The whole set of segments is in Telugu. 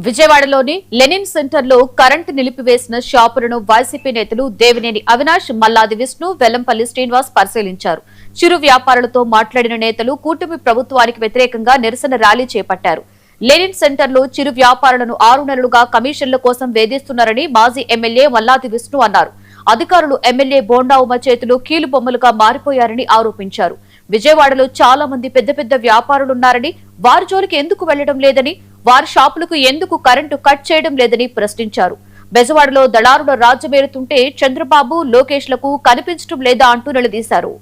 విజయవాడలోని లెనిన్ సెంటర్ లో కరెంటు నిలిపివేసిన షాపులను వైసీపీ నేతలు దేవినేని అవినాష్, మల్లాది విష్ణు, వెల్లంపల్లి శ్రీనివాస్ పరిశీలించారు. చిరు వ్యాపారులతో మాట్లాడిన నేతలు కూటమి ప్రభుత్వానికి వ్యతిరేకంగా నిరసన ర్యాలీ చేపట్టారు. లెనిన్ సెంటర్ లో చిరు వ్యాపారులను 6 నెలలుగా కమిషన్ల కోసం వేధిస్తున్నారని మాజీ ఎమ్మెల్యే మల్లాది విష్ణు అన్నారు. అధికారులు ఎమ్మెల్యే బోండా ఉమ చేతులు కీలుబొమ్మలుగా మారిపోయారని ఆరోపించారు. విజయవాడలో చాలా మంది పెద్ద పెద్ద వ్యాపారులున్నారని, వారి జోలికి ఎందుకు వెళ్లడం లేదని, వారి షాపులకు ఎందుకు కరెంటు కట్ చేయడం లేదని ప్రశ్నించారు. బెజవాడలో దళారుల రాజ్యమేరుతుంటే చంద్రబాబు, లోకేష్లకు కనిపించడం లేదా అంటూ నిలదీశారు.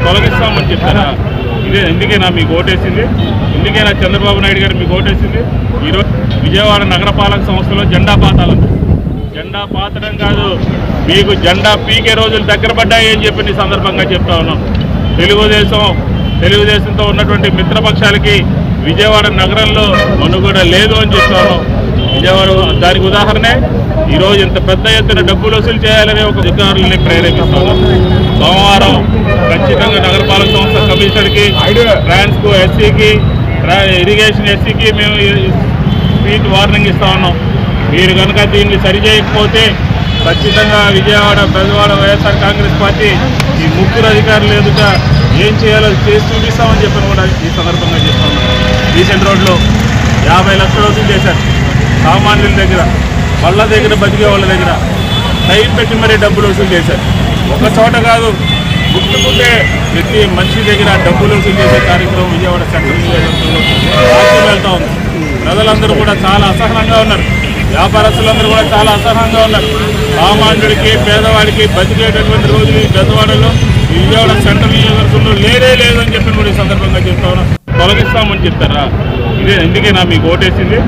తొలగిస్తామని చెప్పారా? ఇదే ఎందుకైనా మీకు ఓటేసింది? ఎందుకైనా చంద్రబాబు నాయుడు గారు మీకు ఓటేసింది? ఈరోజు విజయవాడ నగరపాలక సంస్థలో జెండా పాతాలండి. జెండా పాతడం కాదు, మీకు జెండా పీకే రోజులు దగ్గర పడ్డాయి అని చెప్పి ఈ సందర్భంగా చెప్తా ఉన్నాం. తెలుగుదేశంతో ఉన్నటువంటి మిత్రపక్షాలకి విజయవాడ నగరంలో మనుగడ లేదు అని చెప్తాను. విజయవాడ దానికి ఉదాహరణే ఈరోజు ఇంత పెద్ద ఎత్తున డబ్బులు వసూలు చేయాలని ఒక అధికారులని ప్రేరేపిస్తాను. సోమవారం ఖచ్చితంగా నగరపాలక సంస్థ కమిషనర్కి, ట్రాన్స్కు ఎస్సీకి, ఇరిగేషన్ ఎస్సీకి మేము స్పీడ్ వార్నింగ్ ఇస్తా ఉన్నాం. మీరు కనుక దీన్ని సరిచేయకపోతే ఖచ్చితంగా విజయవాడ బెజవాడ వైఎస్ఆర్ కాంగ్రెస్ పార్టీ ఈ ముగ్గురు అధికారులు ఎదుట ఏం చేయాలో చేసి చూపిస్తామని చెప్పని కూడా ఈ సందర్భంగా చెప్తాను. రీసెంట్ రోడ్లో 50 లక్షలు వసూలు చేశారు. సామాన్యుల దగ్గర, వాళ్ళ దగ్గర, బతికే వాళ్ళ దగ్గర టైం పెట్టి మరీ డబ్బులు వసూలు చేశారు. ఒక చోట కాదు, గుర్తుకుంటే ప్రతి మనిషి దగ్గర డబ్బులు వసూలు చేసే కార్యక్రమం విజయవాడ సెంట్రల్ నియోజకవర్గంలో వెళ్తూ ఉంది. ప్రజలందరూ కూడా చాలా అసహనంగా ఉన్నారు. వ్యాపారస్తులందరూ కూడా చాలా అసహనంగా ఉన్నారు. సామాన్యుడికి, పేదవాడికి బతికేటటువంటి రోజులు ఈ బెజవాడలో విజయవాడ సెంట్రల్ నియోజకవర్గంలో లేదని చెప్పి కూడా ఈ సందర్భంగా చెప్తా ఉన్నాం. తొలగిస్తామని చెప్తారా? ఇదే ఎందుకైనా మీకు ఓటేసింది?